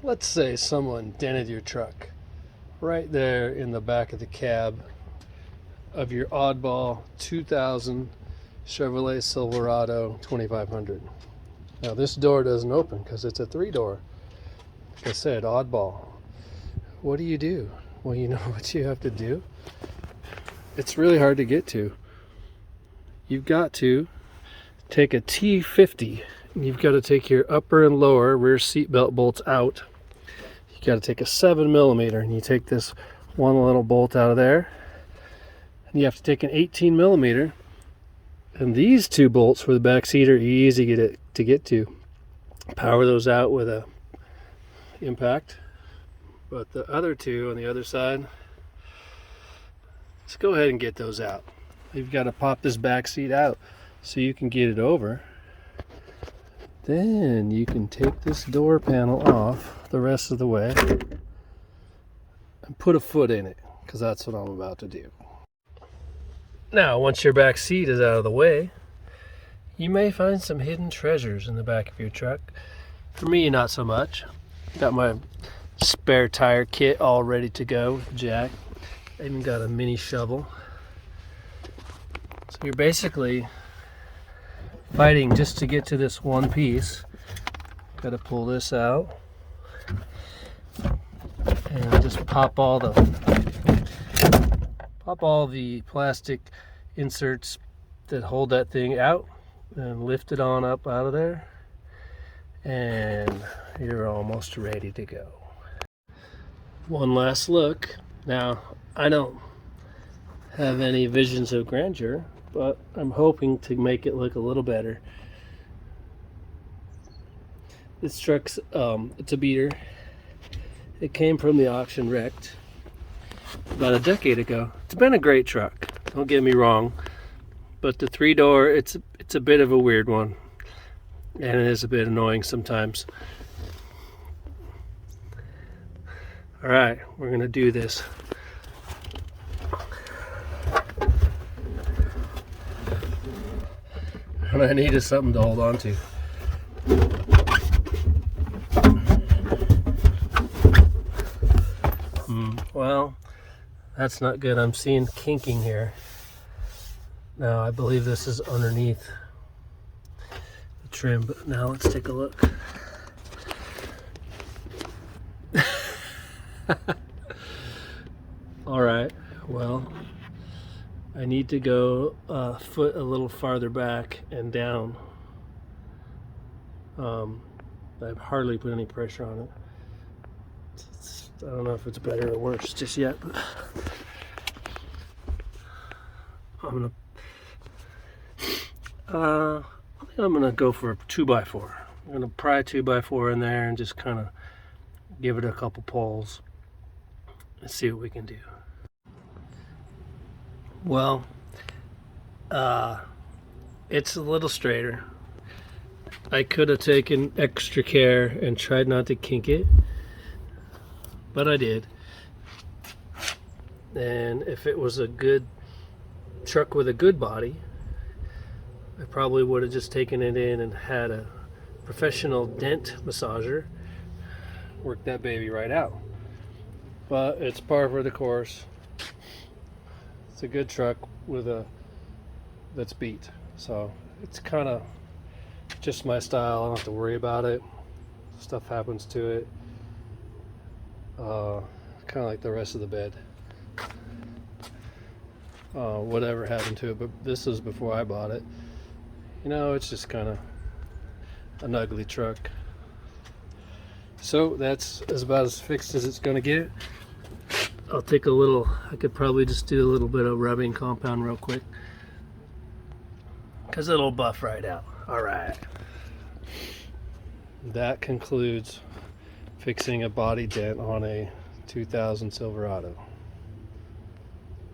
Let's say someone dented your truck right there in the back of the cab of your oddball 2000 Chevrolet Silverado 2500. Now this door doesn't open because it's a 3-door. Like I said, oddball. What do you do? Well, you know what you have to do? It's really hard to get to. You've got to take a T50. You've got to take your upper and lower rear seat belt bolts out. You got to take a 7mm, and you take this one little bolt out of there. And you have to take an 18mm. And these two bolts for the back seat are easy to get to. Power those out with a impact. But the other two on the other side, let's go ahead and get those out. You've got to pop this back seat out so you can get it over. Then you can take this door panel off the rest of the way and put a foot in it, because that's what I'm about to do. Now, once your back seat is out of the way, you may find some hidden treasures in the back of your truck. For me, not so much. Got my spare tire kit all ready to go with the jack. I even got a mini shovel. So you're basically fighting just to get to this one piece. Got to pull this out and just pop all the plastic inserts that hold that thing out and lift it on up out of there, and you're almost ready to go. One last look. Now, I don't have any visions of grandeur, but I'm hoping to make it look a little better. This truck's it's a beater. It came from the auction wrecked about a decade ago. It's been a great truck, don't get me wrong, but the 3-door, it's a bit of a weird one, and it is a bit annoying sometimes. All right, we're gonna do this. What I need is something to hold on to. Well, that's not good. I'm seeing kinking here. Now, I believe this is underneath the trim, but now let's take a look. All right, well, I need to go a foot a little farther back and down. I've hardly put any pressure on it. I don't know if it's better or worse just yet, but I think I'm gonna go for a 2x4. I'm gonna pry a 2x4 in there and just kind of give it a couple pulls and see what we can do. Well, it's a little straighter. I could have taken extra care and tried not to kink it, but I did. And if it was a good truck with a good body, I probably would have just taken it in and had a professional dent massager work that baby right out. But it's par for the course. It's a good truck with that's beat, so it's kind of just my style. I don't have to worry about it. Stuff happens to it. Kind of like the rest of the bed. Whatever happened to it, but this is before I bought it. You know, it's just kind of an ugly truck. So that's about as fixed as it's going to get. I'll take a little, I could probably just do a little bit of rubbing compound real quick, because it'll buff right out. All right. That concludes fixing a body dent on a 2000 Silverado.